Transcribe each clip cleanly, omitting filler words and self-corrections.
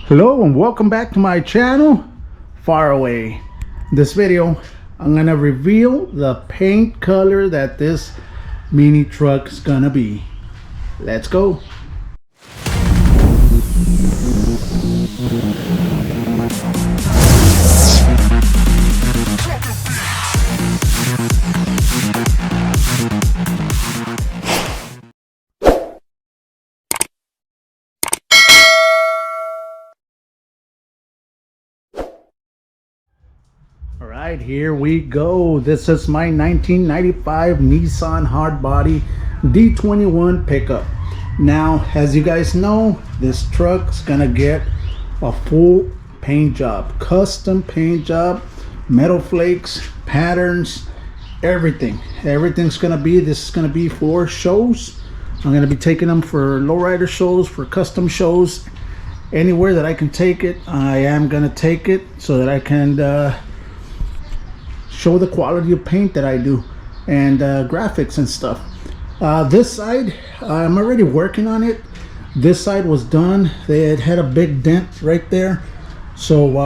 Hello and welcome back to my channel, Faraway. In this video, I'm gonna reveal the paint color that this mini truck is gonna be. Let's go. Alright, here we go. This is my 1995 Nissan Hardbody D21 pickup. Now, as you guys know, this truck's gonna get a full paint job, custom paint job, metal flakes, patterns, everything. Everything's gonna be, this is gonna be for shows. I'm gonna be taking them for lowrider shows, for custom shows. Anywhere that I can take it, I am gonna take it so that I can show the quality of paint that I do and graphics and stuff. This side, I'm already working on it. This side was done. They had a big dent right there, so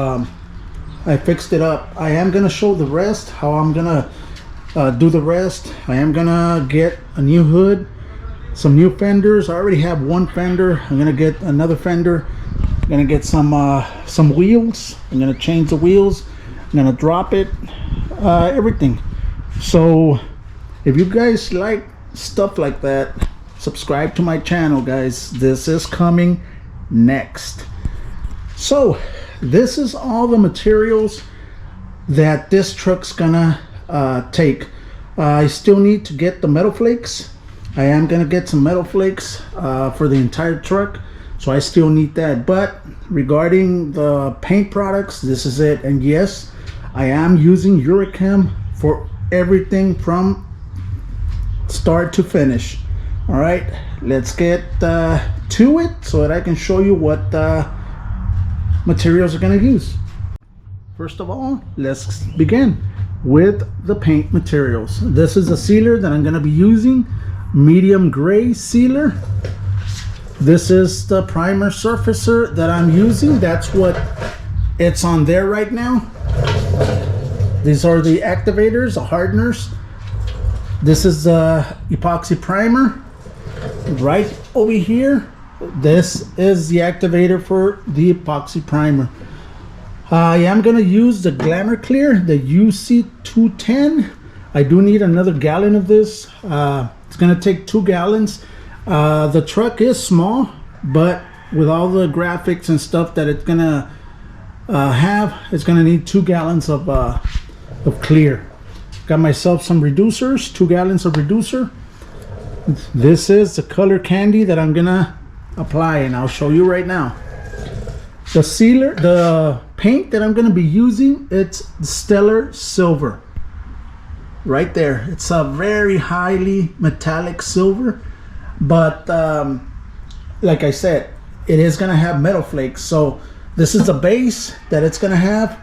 I fixed it up. I am gonna show the rest, how I'm gonna do the rest. I am gonna get a new hood, some new fenders. I already have one fender. I'm gonna get another fender. I'm gonna get some wheels. I'm gonna change the wheels. I'm gonna drop it, everything. So if you guys like stuff like that, subscribe to my channel, guys. This is coming next. So this is all the materials that this truck's gonna take. I still need to get the metal flakes. I am gonna get some metal flakes for the entire truck, so I still need that. But regarding the paint products, this is it. And yes, I am using UreChem for everything from start to finish. All right, let's get to it so that I can show you what materials are going to use. First of all, let's begin with the paint materials. This is a sealer that I'm going to be using, medium gray sealer. This is the primer surfacer that I'm using. That's what it's on there right now. These are the activators, the hardeners. This is the epoxy primer right over here. This is the activator for the epoxy primer. I am going to use the Glamour Clear, the UC210. I do need another gallon of this. It's going to take 2 gallons. The truck is small, but with all the graphics and stuff that it's going to it's going to need 2 gallons of clear. Got myself some reducers, 2 gallons of reducer. This is the color candy that I'm gonna apply, and I'll show you right now. The sealer, the paint that I'm gonna be using, it's Stellar Silver. Right there, it's a very highly metallic silver, but like I said, it is gonna have metal flakes. So this is the base that it's gonna have.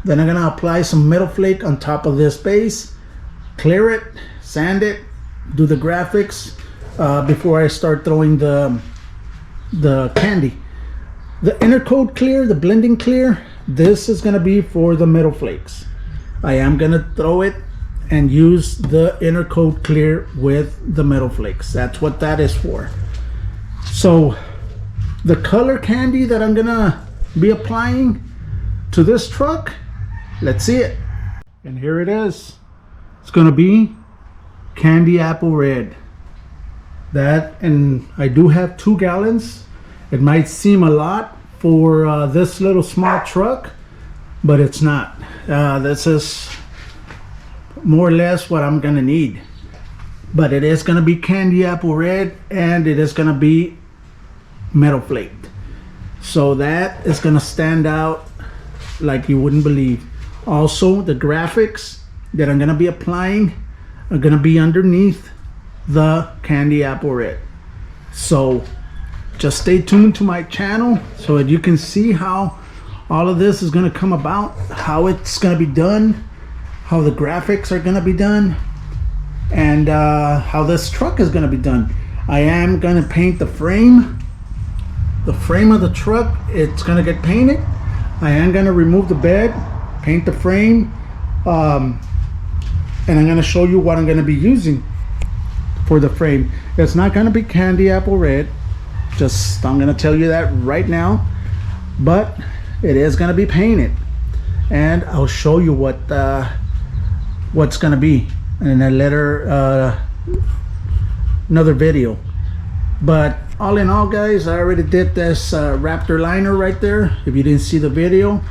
Then I'm gonna apply some metal flake on top of this base, clear it, sand it, do the graphics before I start throwing the candy. The inner coat clear, the blending clear, this is gonna be for the metal flakes. I am gonna throw it and use the inner coat clear with the metal flakes. That's what that is for. So the color candy that I'm gonna be applying to this truck, let's see it. And here it is. It's gonna be candy apple red. That, and I do have 2 gallons. It might seem a lot for this little small truck, but it's not. This is more or less what I'm gonna need. But it is gonna be candy apple red, and it is gonna be metal flaked. So that is gonna stand out like you wouldn't believe. Also, the graphics that I'm gonna be applying are gonna be underneath the candy apple red. So just stay tuned to my channel so that you can see how all of this is gonna come about, how it's gonna be done, how the graphics are gonna be done, and how this truck is gonna be done. I am gonna paint the frame the frame of the truck, it's gonna get painted. I am gonna remove the bed, paint the frame, and I'm gonna show you what I'm gonna be using for the frame. It's not gonna be candy apple red, just I'm gonna tell you that right now, but it is gonna be painted, and I'll show you what's gonna be in a later another video. But all in all, guys, I already did this Raptor liner right there. If you didn't see the video,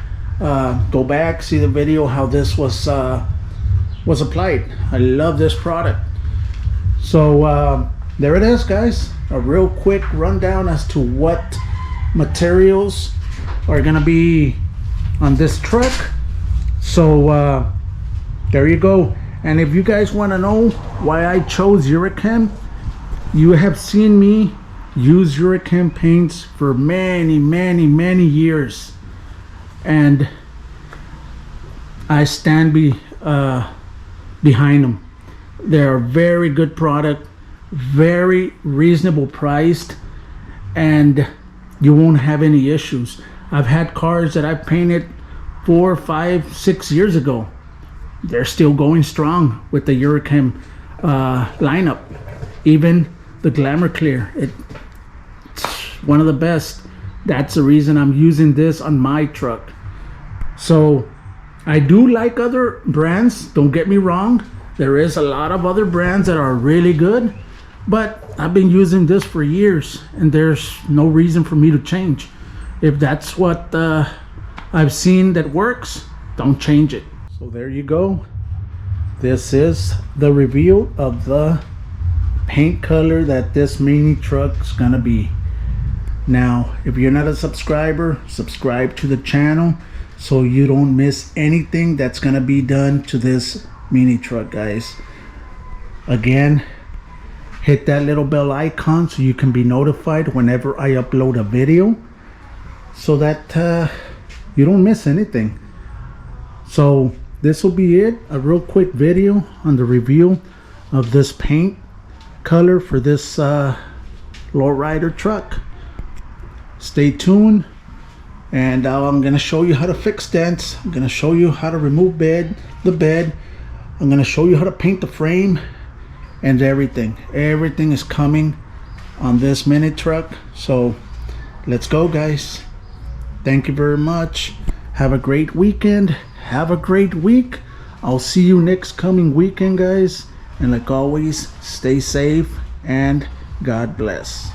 go back, see the video how this was applied. I love this product. So there it is, guys, a real quick rundown as to what materials are gonna be on this truck. So there you go. And if you guys want to know why I chose UreChem, you have seen me use UreChem paints for many years, and I stand behind them. They're a very good product, very reasonable priced, and you won't have any issues. I've had cars that I painted 4, 5, 6 years ago. They're still going strong with the UreChem lineup. Even the Glamour Clear, it's one of the best. That's the reason I'm using this on my truck. So I do like other brands, don't get me wrong. There is a lot of other brands that are really good, but I've been using this for years, and there's no reason for me to change. If that's what I've seen that works, don't change it. So there you go. This is the review of the paint color that this mini truck's gonna be. Now, if you're not a subscriber, subscribe to the channel so you don't miss anything that's gonna be done to this mini truck, guys. Again, hit that little bell icon so you can be notified whenever I upload a video, so that you don't miss anything. So this will be it, a real quick video on the review of this paint color for this lowrider truck. Stay tuned, and I'm gonna show you how to fix dents. I'm gonna show you how to remove the bed. I'm gonna show you how to paint the frame, and everything is coming on this mini truck. So let's go, guys. Thank you very much. Have a great weekend. Have a great week. I'll see you next coming weekend, guys. And like always, stay safe and God bless.